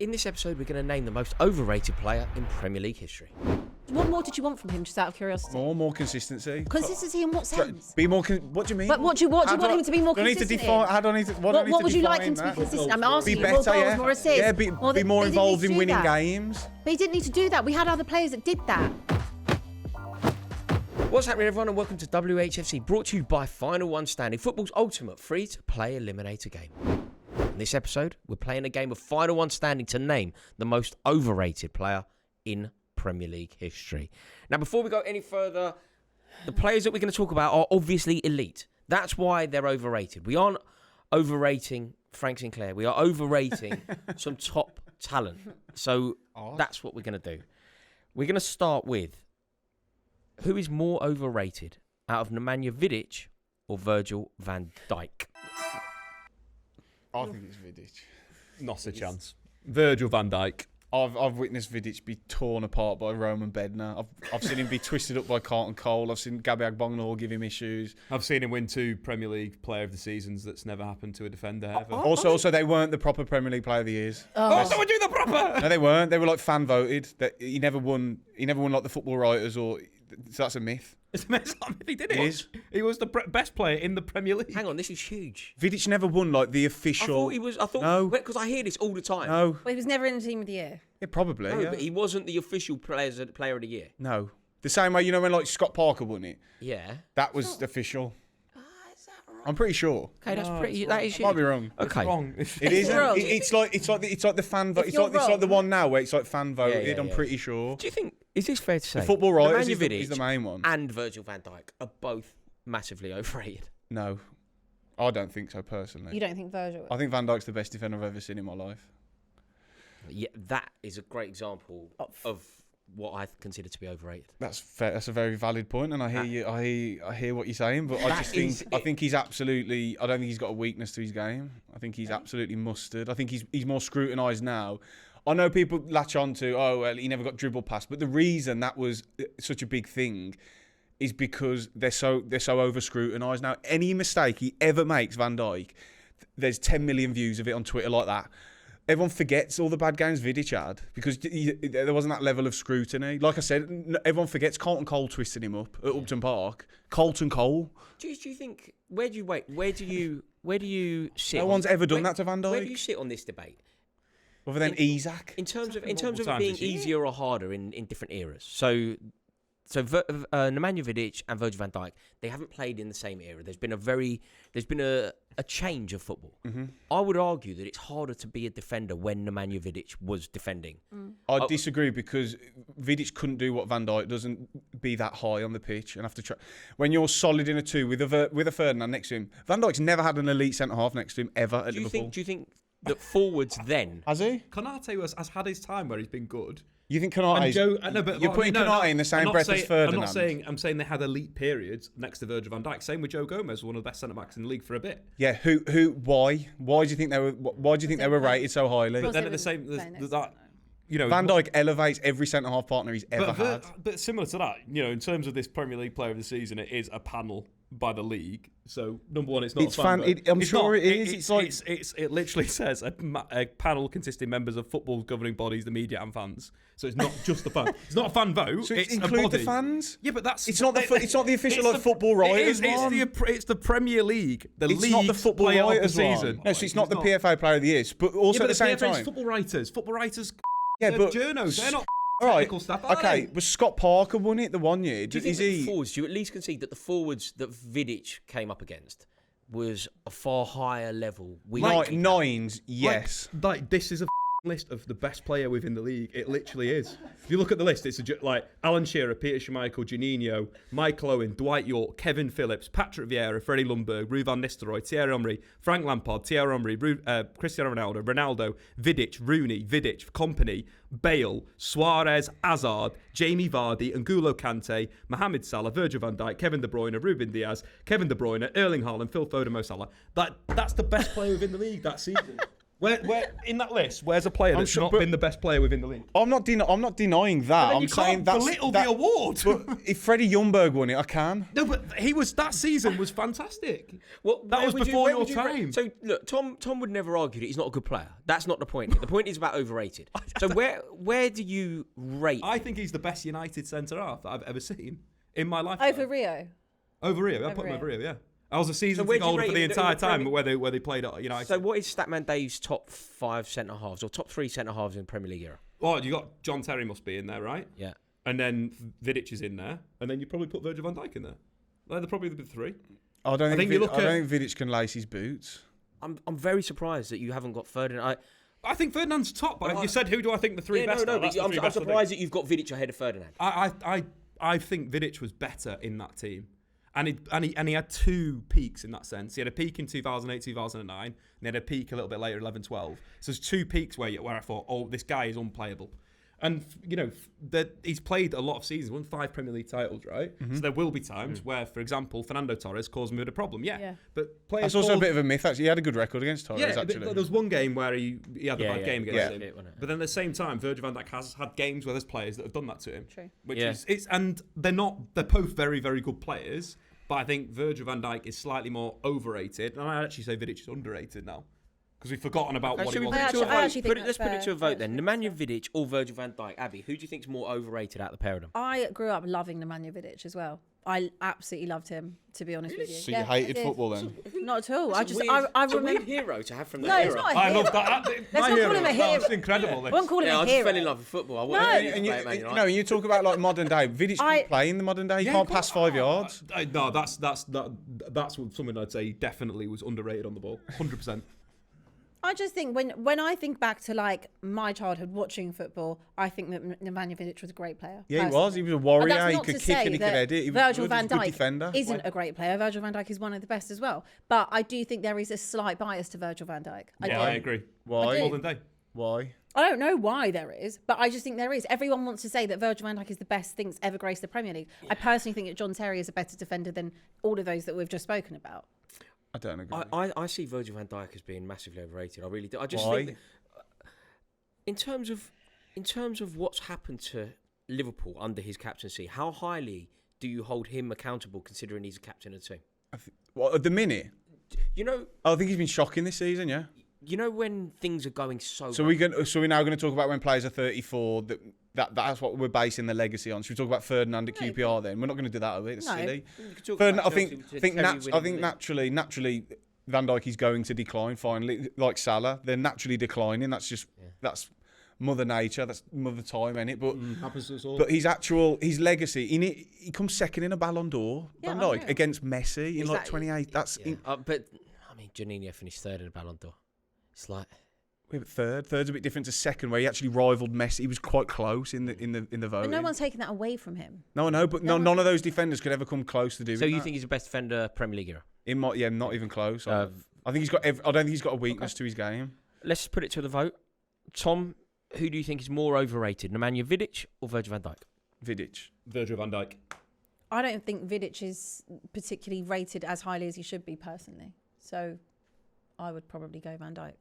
In this episode, we're going to name the most overrated player in Premier League history. What more did you want from him, just out of curiosity? More consistency. Consistency in what sense? Be more. What do you mean? But what do you want him to be more consistent in? How do I need to? What would you like him to be consistent? I'm asking you, more goals, more assists. Yeah, be more involved in winning games. But he didn't need to do that. We had other players that did that. What's happening, everyone, and welcome to WHFC, brought to you by Final One Standing, football's ultimate free-to-play eliminator game. In this episode, we're playing a game of Final One Standing to name the most overrated player in Premier League history. Now, before we go any further, the players that we're going to talk about are obviously elite. That's why they're overrated. We aren't overrating Frank Sinclair. We are overrating some top talent. So that's what we're going to do. We're going to start with, who is more overrated out of Nemanja Vidic or Virgil van Dijk? I think it's Vidic. Not a chance. Virgil van Dijk. I've witnessed Vidic be torn apart by Roman Bednar. I've seen him be twisted up by Carlton Cole. I've seen Gabby Agbognor give him issues. I've seen him win 2 Premier League Player of the Seasons. That's never happened to a defender ever. Also, they weren't the proper Premier League Player of the Years. Someone do the proper! No, they weren't. They were like fan voted. That he never won like the Football Writers, or so that's a myth. It's a mess. He did it. It is. He was the best player in the Premier League. Hang on, this is huge. Vidic never won like the official. I thought because I hear this all the time. No. Well, he was never in the team of the year. Yeah, probably. No, yeah. but he wasn't the official player of the year. No. The same way, when like Scott Parker won it. Yeah. That was official. Is that right? I'm pretty sure. Okay, that's pretty. That is I might be wrong. Okay. It's wrong. It isn't. wrong. It's like the fan vote. It's like the one now where it's like fan voted. Yeah, I'm pretty sure. Do you think, is this fair to say? The Football Writers Nemanja is the main one. and Virgil van Dijk are both massively overrated. No, I don't think so personally. You don't think Virgil? I think Van Dijk's the best defender I've ever seen in my life. Yeah, that is a great example of what I consider to be overrated. That's fair. That's a very valid point, and I hear you. I hear what you're saying, but I think he's absolutely. I don't think he's got a weakness to his game. I think he's absolutely mustard. I think he's more scrutinised now. I know people latch on to, he never got dribble past, but the reason that was such a big thing is because they're so over scrutinised now. Any mistake he ever makes, Van Dijk, there's 10 million views of it on Twitter like that. Everyone forgets all the bad games Vidic had because there wasn't that level of scrutiny. Like I said, everyone forgets Carlton Cole twisting him up at Upton Park. Carlton Cole. Do you think? Where do you sit? No one's ever done that to Van Dijk. Where do you sit on this debate? Other than Isaac. In terms of it being easier or harder in different eras. So Nemanja Vidic and Virgil van Dijk, they haven't played in the same era. There's been a change of football. Mm-hmm. I would argue that it's harder to be a defender when Nemanja Vidic was defending. I disagree because Vidic couldn't do what Van Dijk doesn't, be that high on the pitch and have to try. When you're solid in a 2 with a Ferdinand next to him, Van Dijk's never had an elite centre half next to him ever at Liverpool. Do you think that forwards then has he? Konate has had his time where he's been good. You think Konate? You're putting Konate in the same breath as Ferdinand. I'm saying they had elite periods next to Virgil van Dijk. Same with Joe Gomez, one of the best centre backs in the league for a bit. Yeah. Why? Why do you think they were? Why do you think they were rated so highly? But then at the same, that. Van Dijk elevates every centre half partner he's ever had. But similar to that, in terms of this Premier League Player of the Season, it is a panel by the league. So number one, it's not. It's fan. I'm sure it is. It literally says a panel consisting members of football's governing bodies, the media, and fans. So it's not just the fan. It's not a fan vote. So it's include a body. The fans. Yeah, but that's. It's not the official Football Writers one. It's the Premier League. It's not the Football Writers season. No, so it's not the PFA Player of the Year. But also at the same time, Football Writers. Yeah, but journos. They're not. All right. Technical stuff, Okay, but Scott Parker won it the one year. Do you think the forwards? Do you at least concede that the forwards that Vidic came up against was a far higher level? Nines, yes. Like this is a list of the best player within the league. It literally is. If you look at the list, it's like Alan Shearer, Peter Schmeichel, Juninho, Michael Owen, Dwight York, Kevin Phillips, Patrick Vieira, Freddie Ljungberg, Ruud van Nistelrooy, Thierry Henry, Frank Lampard, Thierry Henry, Cristiano Ronaldo, Vidic, Rooney, Kompany, Bale, Suarez, Hazard, Jamie Vardy, N'Golo Kante, Mohamed Salah, Virgil van Dijk, Kevin De Bruyne, Ruben Diaz, Kevin De Bruyne, Erling Haaland, Phil Foden, Mo Salah. That's the best player within the league that season. Where in that list? Where's a player that's not been the best player within the league? I'm not denying that. I'm saying that's belittle the award. But if Freddie Ljungberg won it, I can. No, but that season was fantastic. Well, that was before your time. So look, Tom would never argue that he's not a good player. That's not the point. The point is about overrated. So where do you rate? I think he's the best United centre half that I've ever seen in my life. Over Rio. Over Rio, I put him over Rio. Yeah. I was a season ticket holder for the entire time where they played at United. So what is Statman Dave's top 5 centre halves or top 3 centre halves in the Premier League era? Well, you got John Terry must be in there, right? Yeah. And then Vidic is in there, and then you probably put Virgil van Dijk in there. They're probably the 3. I don't think Vidic can lace his boots. I'm very surprised that you haven't got Ferdinand. I think Ferdinand's top. But you said who do I think the 3 best? No. I'm surprised that you've got Vidic ahead of Ferdinand. I think Vidic was better in that team. And he had 2 peaks in that sense. He had a peak in 2008, 2009, and he had a peak a little bit later, 11, 12. So there's 2 peaks where I thought, oh, this guy is unplayable. And, he's played a lot of seasons, won 5 Premier League titles, right? Mm-hmm. So there will be times where, for example, Fernando Torres caused me with a problem. Yeah. But players That's also a bit of a myth, actually. He had a good record against Torres, actually. There was one game where he had a bad game against him. But then at the same time, Virgil van Dijk has had games where there's players that have done that to him. True. And they're both very, very good players. But I think Virgil van Dijk is slightly more overrated. And I actually say Vidic is underrated now. Because we've forgotten about what he was. Let's put it to a vote then. Nemanja Vidic or Virgil van Dijk? Abby, who do you think is more overrated out of the pair of them? I grew up loving Nemanja Vidic as well. I absolutely loved him, to be honest with you. So you hated football then? Not at all. It's a weird hero to have from that era. It's not a hero. I love that. Let's not call him a hero. That's incredible. I won't call him a hero. I just fell in love with football. You talk about like modern day. Vidic can play in the modern day. He can't pass 5 yards. No, that's something I'd say definitely was underrated on the ball. 100%. I just think when I think back to like my childhood watching football, I think that Nemanja Vidic was a great player. Yeah, he was. He was a warrior. He could kick and he could edit. He was Virgil van Dijk defender. Isn't a great player. Virgil van Dijk is one of the best as well. But I do think there is a slight bias to Virgil van Dijk. I agree. Why? More than day. Why? I don't know why there is, but I just think there is. Everyone wants to say that Virgil van Dijk is the best thing that's ever graced the Premier League. Yeah. I personally think that John Terry is a better defender than all of those that we've just spoken about. I don't agree. I see Virgil van Dijk as being massively overrated. I really do. I just think that, in terms of what's happened to Liverpool under his captaincy, how highly do you hold him accountable considering he's a captain of the team? At the minute? I think he's been shocking this season, yeah. You know when things are going so we're now going to talk about when players are 34, that's what we're basing the legacy on. Should we talk about Ferdinand at QPR then? We're not going to do that, are we? It's silly. Ferdinand, I think naturally Van Dijk is going to decline finally, like Salah. They're naturally declining. That's Mother Nature. That's Mother Time, innit? But happens to us all. But his legacy he comes second in a Ballon d'Or. Van Dijk against Messi in like 28. That's but I mean, Janino finished 3rd in a Ballon d'Or. It's like. But third's a bit different to second, where he actually rivaled Messi. He was quite close in the voting. But no one's taken that away from him. No, I know, but none of those defenders could ever come close to doing that. So you think he's the best defender Premier League era? Not even close. I think he's got. I don't think he's got a weakness to his game. Let's put it to the vote. Tom, who do you think is more overrated, Nemanja Vidic or Virgil van Dijk? Vidic. Virgil van Dijk. I don't think Vidic is particularly rated as highly as he should be personally. So I would probably go Van Dijk.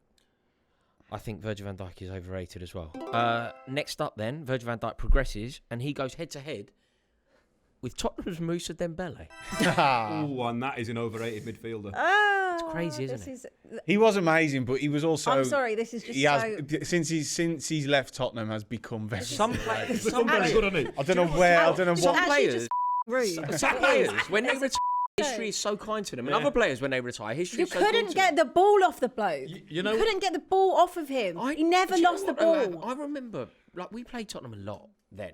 I think Virgil van Dijk is overrated as well. Next up then, Virgil van Dijk progresses and he goes head-to-head with Tottenham's Mousa Dembele. Oh, and that is an overrated midfielder. It's crazy, isn't it? He was amazing, but he was also... I'm sorry, this is just since he's left Tottenham, has become very... Some players... I don't know where, I don't know what... Some players, when they retire... History is so kind to them, and other players when they retire, history is so good to them. You couldn't get the ball off the bloke. You couldn't get the ball off of him. He never lost the ball. I remember, we played Tottenham a lot then.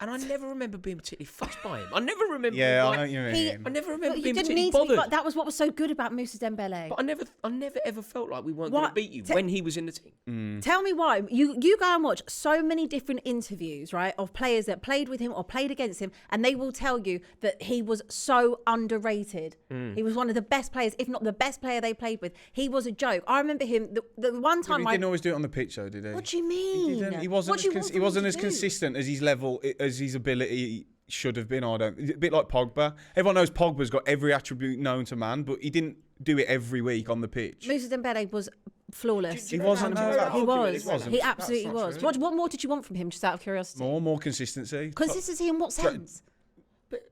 And I never remember being particularly fussed by him. I never remember. Yeah, I know what you mean. I never remember being particularly bothered. That was what was so good about Mousa Dembele. But I never ever felt like we weren't going to beat you when he was in the team. Tell me why. You go and watch so many different interviews, right, of players that played with him or played against him, and they will tell you that he was so underrated. He was one of the best players, if not the best player they played with. He was a joke. I remember him the one time. He didn't always do it on the pitch, though, did he? What do you mean? He wasn't as consistent as his level, as his ability should have been. A bit like Pogba. Everyone knows Pogba's got every attribute known to man, but he didn't do it every week on the pitch. Mousa Dembele was flawless. He wasn't. He was. He wasn't. He absolutely That's not was. true. What more did you want from him, just out of curiosity? More consistency. Consistency in what sense?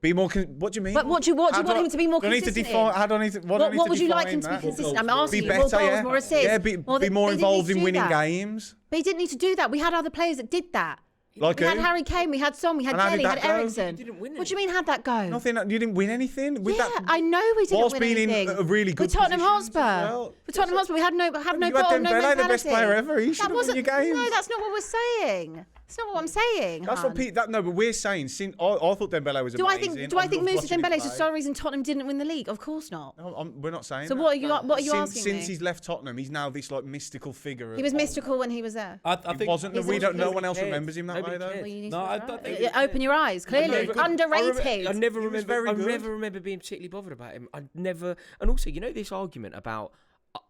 Be more. What do you mean? But what do you want him to be more do I need to consistent define? in? How do I need to? What would you like him to be that? consistent? I'm asking Be you. More better, goals, yeah. more assists. Yeah, be more they didn't involved need to in do winning that. games. But he didn't need to do that. We had other players that did that. Like we had who? Harry Kane, we had Son, we had And how Dele, did had that go? Eriksen. He didn't win What do you mean, how'd that go? Nothing. You didn't win anything with Yeah, that. I know we didn't Whilst win being anything. in a really good With Tottenham positions Hotspur. as well. With Tottenham Hotspur, we had no You goal, had no Dembele, mentality. the best player ever. He should have won your games. No, that's not what we're saying. That's not what I'm saying. That's Han. what Pete. No, but we're saying. Since I thought Dembele was Do I amazing. think? Do I think loved Mousa watching him Dembele is the play. sole reason Tottenham didn't win the league? Of course not. No, we're not saying. So that. what are you asking Since me? he's left Tottenham, he's now this like mystical figure. He was mystical when he was there. I He think wasn't. He's We don't. No nobody one else cared. remembers him that Nobody way though. cared. Well, you need No, to I look don't right. think- Open your eyes. Clearly, good. underrated. I never He was remember. very I good. never remember being particularly bothered about him. I never. And also, you know, this argument about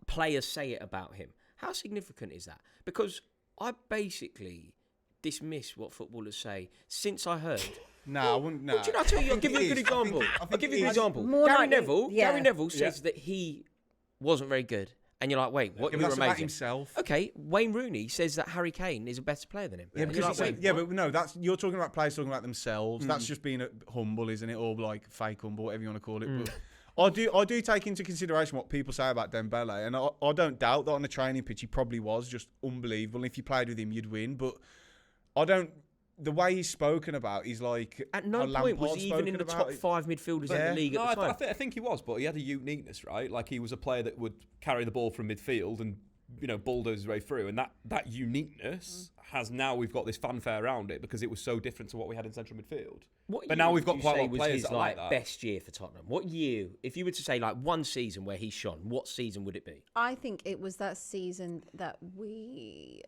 players say it about him. How significant is that? Because I basically dismiss what footballers say since I heard. Nah, I wouldn't. Nah. Do you know? I'll tell you. I'll give you a good example. I'll give you a good example. More Gary like- Neville. yeah. Gary Neville says that he wasn't very good, and you're like, wait, what? Yeah, You but were that's about amazing. himself. Okay, Wayne Rooney says that Harry Kane is a better player than him. Yeah, And because you're he's like, saying, wait, yeah, what? but no, that's you're talking about players talking about themselves. That's just being humble, isn't it, or like fake humble, whatever you want to call it. But I do take into consideration what people say about Dembele, and I don't doubt that on the training pitch he probably was just unbelievable. And if you played with him, you'd win. But I don't. The way he's spoken about, he's like At no how point was Lampard's he even in the spoken top about it. 5 midfielders Yeah. in the league No, at the time. I think he was, but he had a uniqueness, right? Like he was a player that would carry the ball from midfield and bulldoze his way through, and that uniqueness has now we've got this fanfare around it because it was so different to what we had in central midfield. What But year now we've got would you quite a say lot of was players his, that are like that. best year for Tottenham? What year, if you were to say like one season where he shone, what season would it be? I think it was that season that we.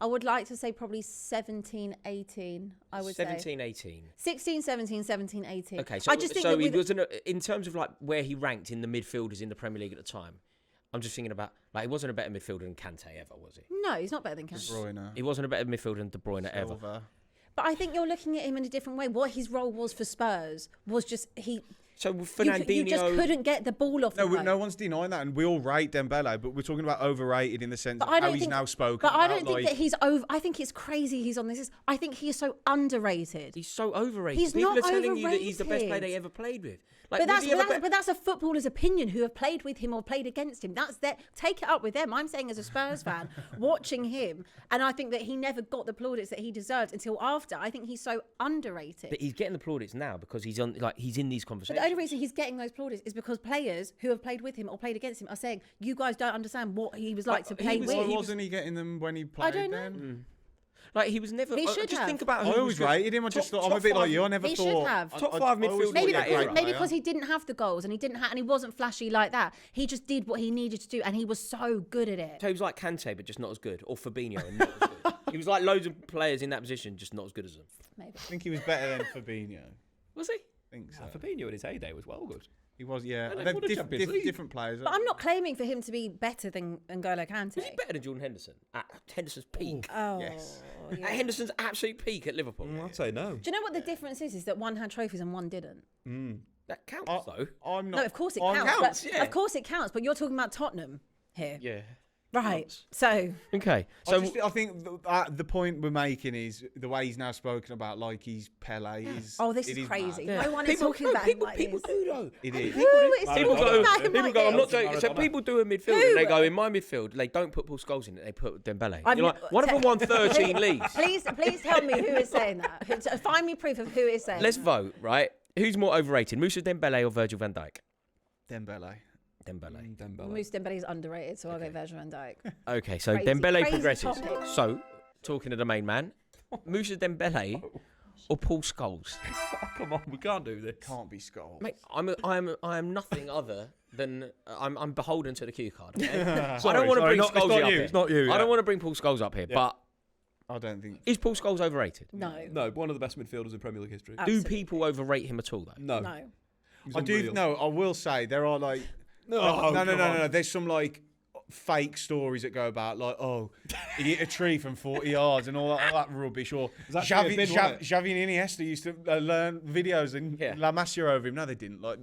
I would like to say probably 17, 18, I would 17, say. 18. 16, 17, 17, 18. Okay, so, I just think so that he with, wasn't, in terms of like where he ranked in the midfielders in the Premier League at the time, I'm just thinking about, like, he wasn't a better midfielder than Kante ever, was he? No, he's not better than Kane. Bruyne, He wasn't a better midfielder than De Bruyne ever. Silva. But I think you're looking at him in a different way. What his role was for Spurs was just So you Fernandinho... just couldn't get the ball off the No one's denying that, and we all rate Dembele, but we're talking about overrated in the sense But of I how don't he's think, now spoken. But I about, don't think like, that he's over. I think it's crazy he's on this list. I think he is so underrated. He's so overrated. He's People not are telling you that he's the best player overrated. they ever played with. Like, But was that's, he ever but that's a footballer's opinion who have played with him or played against him. That's their, take it up with them. I'm saying as a Spurs fan, watching him, and I think that he never got the plaudits that he deserved until after. I think he's so underrated. But he's getting the plaudits now because he's on, like, he's in these But conversations. the only reason he's getting those plaudits is because players who have played with him or played against him are saying, you guys don't understand what he was like to He play was- with. Why wasn't he getting them when he played? I don't know. Then? Like, he was never... He should just have. think about I who was always good. rated him. I just Top- thought I'm a top bit like five- you. I never He thought. should have. Top five I always midfielders thought Maybe he was that a era. great maybe player. because he didn't have the goals and he didn't and he wasn't flashy like that. He just did what he needed to do and he was so good at it. So he was like Kante, but just not as good. Or Fabinho, and not as good. He was like loads of players in that position, just not as good as them. Maybe. I think he was better than Fabinho. Was he? I think so. Fabinho in his heyday was well good. He was, yeah. And They're won the Champions League. different players. But I'm not claiming for him to be better than N'Golo Kante. Was he better than Jordan Henderson? At Henderson's peak. Oh, Yes. yeah. At Henderson's absolute peak at Liverpool. I'd say no. Do you know what the difference is? Is that one had trophies and one didn't. That counts, though. I'm not. No, of course it I'm- counts. counts, yeah. Of course it counts. But you're talking about Tottenham here, Yeah. right? So Okay. So I think the point we're making is the way he's now spoken about, like he's Pele. Is this it is crazy. mad. No one is talking about him like people this. do though. It is. Who is People talking go. about him People like go. I'm not this? joking. So people do a midfield and they go in my midfield. They don't put Paul Scholes in it. They put Dembele. I'm You're not- like, one of them won 13 leagues. Please tell me who is saying that. Find me proof of who is saying. Let's that. vote. Right. Who's more overrated, Mousa Dembele or Virgil van Dijk? Dembele. Dembele. Dembele. Mousa Dembele is underrated, so I'll go Virgil van Dijk. Okay. So Crazy- Dembele crazy progresses. topic. So talking to the main man, Mousa Dembele or Paul Scholes? Come on, we can't do this. Can't be Scholes. Mate, I am nothing other than I'm beholden to the cue card. Okay? I Sorry, don't want to sorry, bring not- it's Scholes not up you, here. it's not you, I yeah. don't want to bring Paul Scholes up here. But I don't think. is Paul Scholes overrated? No. No, one of the best midfielders in Premier League history. Do Absolutely. people overrate him at all though? No. No. He's I do. unreal. No, I will say there are like. No, No. There's some like fake stories that go about like, oh, he hit a tree from 40 yards and all that rubbish. Or that tree a bin, wasn't it? Xavi and Iniesta used to learn videos and Yeah. La Masia over him. No, they didn't. Like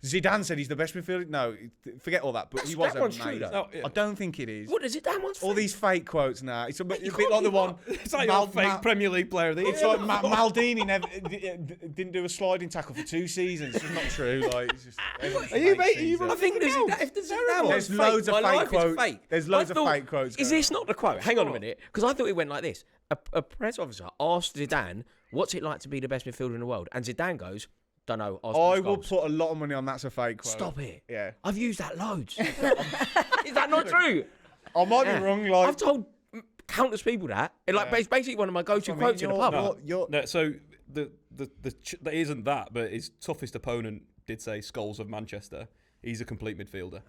Zidane said he's the best midfielder. No, forget all that. But he was that one's true, amazing. though. I don't think it is. What is it? That one's All fake. these fake quotes now. It's a bit can't like the keep one. up. It's like your fake Premier League player of the year. It's like Maldini never didn't do a sliding tackle for 2 seasons. It's just not true. Like, it's just, Are you making? I think if there's There's loads of fake quotes. There's loads of fake quotes. Is this not the quote? Hang on a minute, because I thought it went like this. A press officer asked Zidane, "What's it like to be the best midfielder in the world?" And Zidane goes, "Don't know." I will put a lot of money on that's a fake quote. Stop it. Yeah. I've used that loads. Is that not true? I might be wrong. Like, I've told countless people that. It's basically one of my go-to quotes in the pub. No, so that isn't that, but his toughest opponent did say Scholes of Manchester. He's a complete midfielder.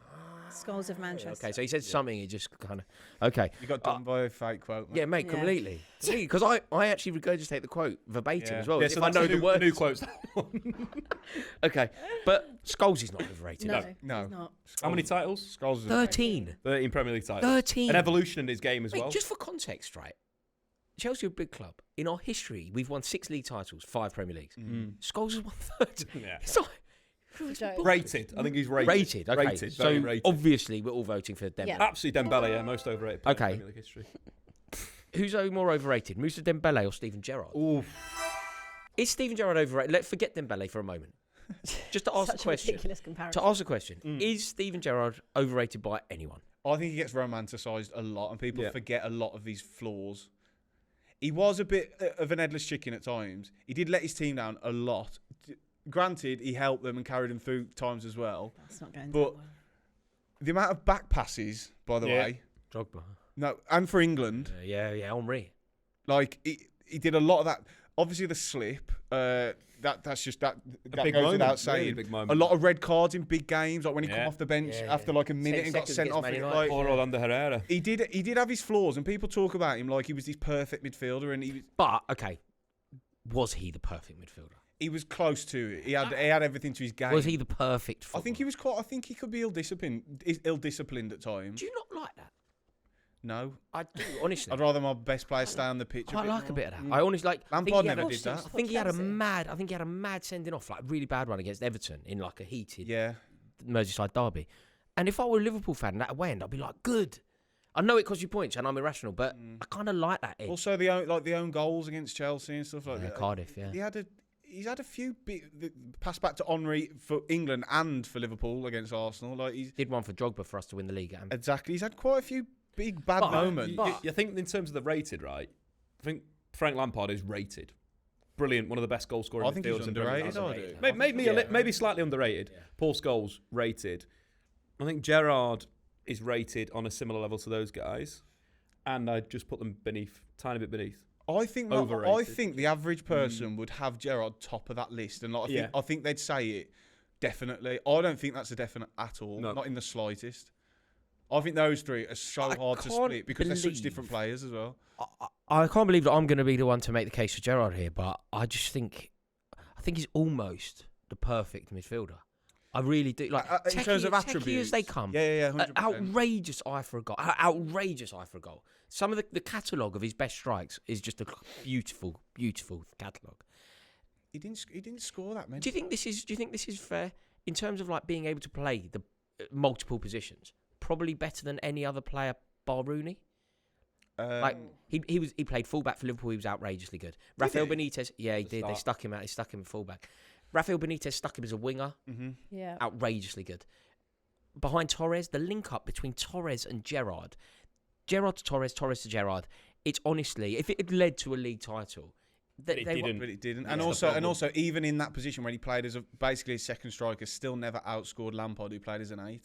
Scholes of Manchester. Okay, so he said something. He just kind of okay. You got done by a fake quote. Mate. Yeah, mate, completely. Because I actually regurgitate the quote verbatim as well. Yeah, If so I that's know the the words. new quotes. Okay, but Scholes is not overrated. No, No. he's not. How many titles? Scholes is 13. 13 Premier League titles. 13. An evolution in his game as Mate, well. just for context, right? Chelsea are a big club. In our history, we've won 6 league titles, 5 Premier Leagues. Scholes has won 13. Yeah. It's like Rated. I think he's rated. rated. Okay, Rated. so Very rated. obviously we're all voting for Dembele. Yeah. Absolutely Dembele, yeah, most overrated player Okay. in Premier League history. Who's more overrated, Mousa Dembele or Steven Gerrard? Ooh. Is Steven Gerrard overrated? Let's forget Dembele for a moment. Just to ask Such the a question. ridiculous comparison. To ask the question, is Steven Gerrard overrated by anyone? I think he gets romanticised a lot, and people Yeah. forget a lot of his flaws. He was a bit of an headless chicken at times. He did let his team down a lot. Granted, he helped them and carried them through times as well. That's not going But that well. the amount of back passes, by the way, Drogba. no, and for England, Yeah, Henri. like he did a lot of that. Obviously, the slip. That's just that big goes moment, without really saying. big moment. A lot of red cards in big games, like when he come Yeah. off the bench Yeah, after like a minute 10 and got seconds sent against off. Man It, United. like, Poor Orlando Herrera. he did have his flaws, and people talk about him like he was this perfect midfielder, and But, okay, was he the perfect midfielder? he was close to it. He had everything to his game. Was he the perfect I think he was quite. I think he could be ill-disciplined at times. Do you not like that? No, I do, honestly. I'd rather my best player stay on the pitch. I like a more. bit of that. I honestly like. I think Lampard he had never a- did that. I think he had a Chelsea. mad. I think he had a mad sending off, like really bad one against Everton in like a heated Yeah, Merseyside derby. And if I were a Liverpool fan and that away end, I'd be like, good. I know it costs you points and I'm irrational, but I kind of like that edge. also the own goals against Chelsea and stuff like that. Cardiff, yeah. He's had a few pass back to Henry for England and for Liverpool against Arsenal. Like he's Did one for Drogba for us to win the league. exactly. He's had quite a few big bad But- moments. You think in terms of the rated, right? I think Frank Lampard is rated. Brilliant, one of the best goal scoring I think he's midfielders in the Premier League. underrated. I do. Maybe slightly underrated. Yeah. Paul Scholes rated. I think Gerrard is rated on a similar level to those guys, and I'd just put them tiny bit beneath. I think Overrated. the average person would have Gerrard top of that list, and like, I think they'd say it definitely. I don't think that's a definite at all, No. not in the slightest. I think those three are so I hard to can't split because they're such believe- different players as well. I can't believe that I'm going to be the one to make the case for Gerrard here, but I think he's almost the perfect midfielder. I really do. Like in terms of techie attributes, as they come. Yeah, 100%. Outrageous eye for a goal. Outrageous eye for a goal. Some of the catalogue of his best strikes is just a beautiful, beautiful catalogue. He didn't score that many. Do you think this is fair in terms of like being able to play the multiple positions? Probably better than any other player bar Rooney. Like he played fullback for Liverpool. He was outrageously good. Rafael Benitez, yeah, he did. They stuck him out. They stuck him at fullback. Rafael Benitez stuck him as a winger. Yeah. Outrageously good. Behind Torres, the link up between Torres and Gerrard to Torres, Torres to Gerrard. It's honestly, if it had led to a league title, But it didn't. But it didn't. That's And the also, problem. even in that position when he played as basically a second striker, still never outscored Lampard, who played as an 8.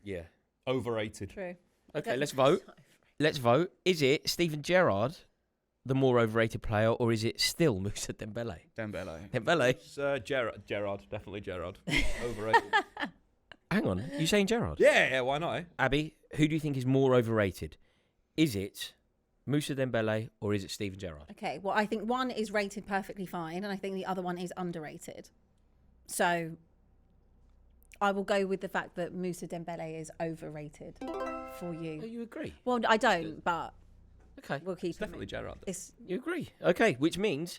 Yeah. Overrated. True. Okay, let's vote. Let's vote. Is it Steven Gerrard, the more overrated player, or is it still Mousa Dembele? Dembele. Dembele. It's, Gerrard, definitely Gerrard. Overrated. Hang on, you saying Gerrard? yeah, why not? Abby, who do you think is more overrated? Is it Mousa Dembele or is it Steven Gerrard? Okay, well, I think one is rated perfectly fine, and I think the other one is underrated. So I will go with the fact that Mousa Dembele is overrated for you. Oh, you agree? Well, I don't, but Okay, we'll keep It's definitely Gerrard. It's you agree. Okay, which means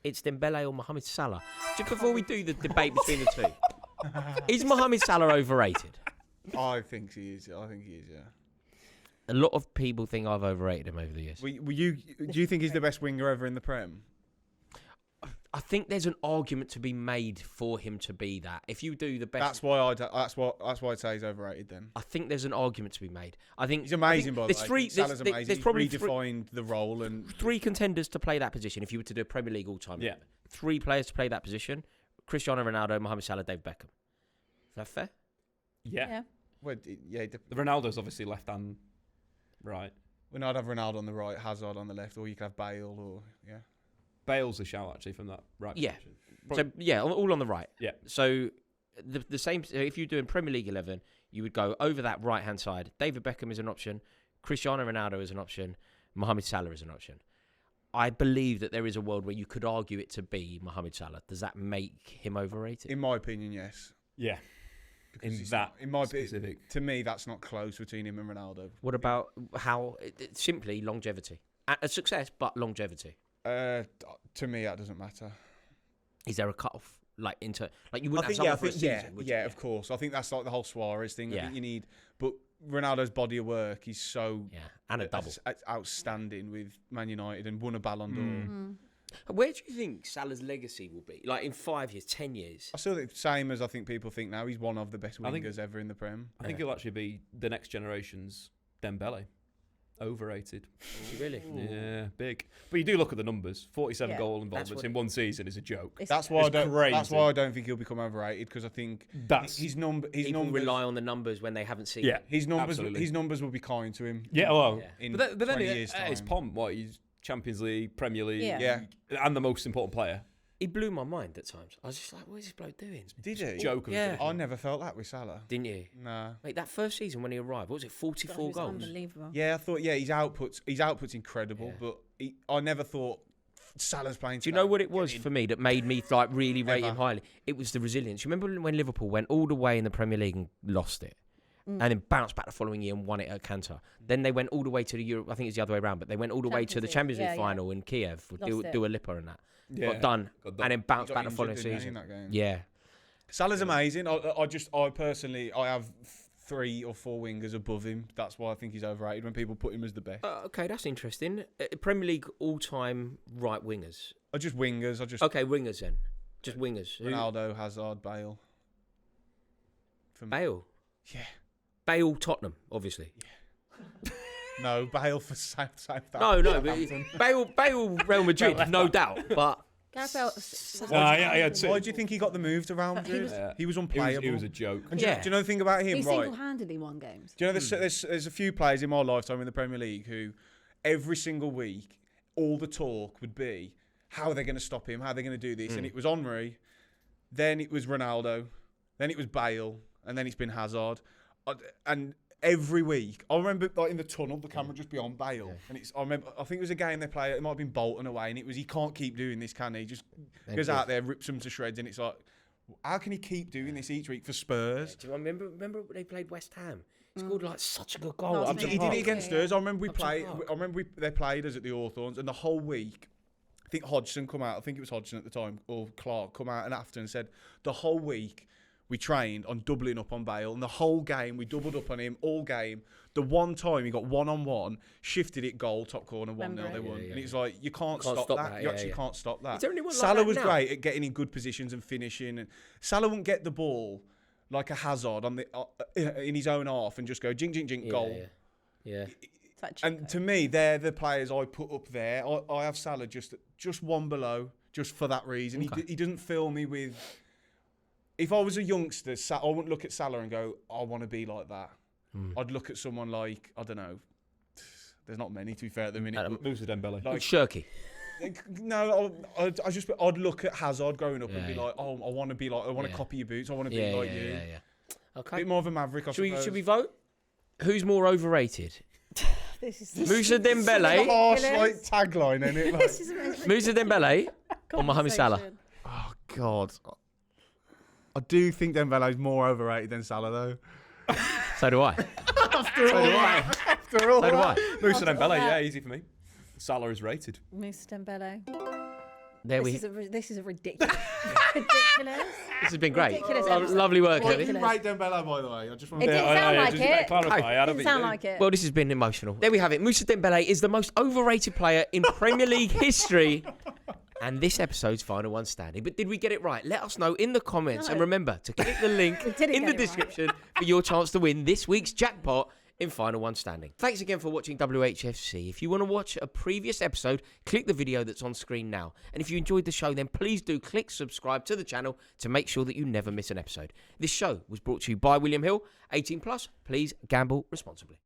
it's Dembele or Mohamed Salah. Just before we do the debate between the two, Is Mohamed Salah overrated? I think he is. Yeah. A lot of people think I've overrated him over the years. Do you think he's the best winger ever in the Prem? I think there's an argument to be made for him to be that. If you do the best, That's why I'd say he's overrated. Then I think there's an argument to be made. I think he's amazing. By the way, Salah's amazing. There's probably he's redefined the role and three contenders to play that position. If you were to do a Premier League all-time, three players to play that position: Cristiano Ronaldo, Mohamed Salah, David Beckham. Is that fair? Yeah. Well, yeah. The Ronaldo's obviously left and right. When I'd have Ronaldo on the right, Hazard on the left, or you could have Bale, or Bale's a shout actually from that right. Yeah. Position. So all on the right. Yeah. So the same. So if you're doing Premier League 11, you would go over that right hand side. David Beckham is an option. Cristiano Ronaldo is an option. Mohamed Salah is an option. I believe that there is a world where you could argue it to be Mohamed Salah. Does that make him overrated? in my opinion, yes. Yeah. Because In specific. To me, that's not close between him and Ronaldo. What about how simply longevity? A success, but longevity. To me, that doesn't matter. Is there a cut-off? Like you wouldn't have I someone for a season, would you? of course. I think that's like the whole Suarez thing. I Yeah. think you need, but Ronaldo's body of work is so and a double. outstanding with Man United and won a Ballon d'Or. Where do you think Salah's legacy will be? Like in 5 years, 10 years? I still think same as I think people think now. He's one of the best wingers ever in the Prem. I think he'll actually be the next generation's Dembele. Overrated. Really? Yeah, big. But you do look at the numbers. 47 goal involvements in one season is a joke. That's why I don't think he'll become overrated, because I think his numbers rely on the numbers when they haven't seen. Yeah, it. His numbers will be kind to him. Yeah, well, in but then 20 years' time. It's Pom. He's Champions League, Premier League, Yeah. and the most important player. He blew my mind at times. I was just like, what is this bloke doing? Did he? Joke. Yeah. I never felt that with Salah. Didn't you? Nah. Mate, that first season when he arrived, what was it, 44 goals? Unbelievable. Yeah, I thought, his output's incredible, but I never thought Salah's playing. Do you know what it was for me that made me like really rate him highly? It was the resilience. You remember when Liverpool went all the way in the Premier League and lost it? And then bounced back the following year and won it at Cantor. Then they went all the way to the Europe. I think it's the other way around, but they went all the way to the Champions League final in Kiev with Dua Lipa and that. Yeah. Got done, and then bounced back the following season. Yeah. Salah's amazing. I personally have 3 or 4 wingers above him. That's why I think he's overrated when people put him as the best. Okay, that's interesting. Premier League all-time right wingers. Just wingers. Okay, wingers then. Just wingers. Ronaldo, Hazard, Bale. Bale? Yeah. Bale, Tottenham, obviously. Yeah. No, Bale for Southampton. No, but Bale, Real Madrid, no doubt. But why do you think he got the move to Real Madrid? He was unplayable. He was a joke. And do you know the thing about him? He right? single-handedly won games. Do you know there's a few players in my lifetime in the Premier League who every single week all the talk would be how are they going to stop him? How are they going to do this? And it was Henry, then it was Ronaldo, then it was Bale, and then it's been Hazard. And every week, I remember like in the tunnel, the camera just be on Bale, and I think it was a game they played. It might have been Bolton away, and it was he can't keep doing this, can he? Just goes out there, rips them to shreds, and it's like, how can he keep doing this each week for Spurs? Do you remember they played West Ham? He scored like such a good goal. He did it against us. I remember they played us at the Hawthorns, and the whole week, I think Hodgson come out. I think it was Hodgson at the time, or Clark come out and after and said the whole week we trained on doubling up on Bale, and the whole game we doubled up on him all game. The one time he got 1-on-1, shifted it goal, top corner, 1-0, they won. And it's like, you can't stop that. You actually can't stop that. Is there anyone Salah like was that now? great at getting in good positions and finishing. And Salah wouldn't get the ball like a Hazard on in his own half and just go jink, jink, jink, goal. Yeah. And to me, they're the players I put up there. I have Salah just one below, just for that reason. Okay. He doesn't fill me with... If I was a youngster, I wouldn't look at Salah and go, I want to be like that. I'd look at someone like, I don't know, there's not many to be fair at the minute. Mousa Dembele. Like Shirky. No, I'd look at Hazard growing up and be like, oh, I want to be like, I want to copy your boots, I want to be like you. Yeah. Okay. A bit more of a maverick, I suppose. Should we vote? Who's more overrated? Mousa Dembele. Harsh tagline, isn't it? Like, Mousa Dembele or Mohamed Salah? Oh God. I do think Dembele's more overrated than Salah, though. So do I. After all Mousa Dembele, easy for me. Salah is rated. Mousa Dembele. This is a ridiculous. Ridiculous. This has been great. Ridiculous Oh, episode. lovely work, What Ellie. did you rate Dembele, by the way? I just want It to. didn't sound like just it. clarify. I don't Didn't think sound you like it. Well, this has been emotional. There we have it. Mousa Dembele is the most overrated player in Premier League history. And this episode's final one standing. But did we get it right? Let us know in the comments. No. And remember to click the link didn't in the get it right. description for your chance to win this week's jackpot in final one standing. Thanks again for watching WHFC. If you want to watch a previous episode, click the video that's on screen now. And if you enjoyed the show, then please do click subscribe to the channel to make sure that you never miss an episode. This show was brought to you by William Hill. 18+, please gamble responsibly.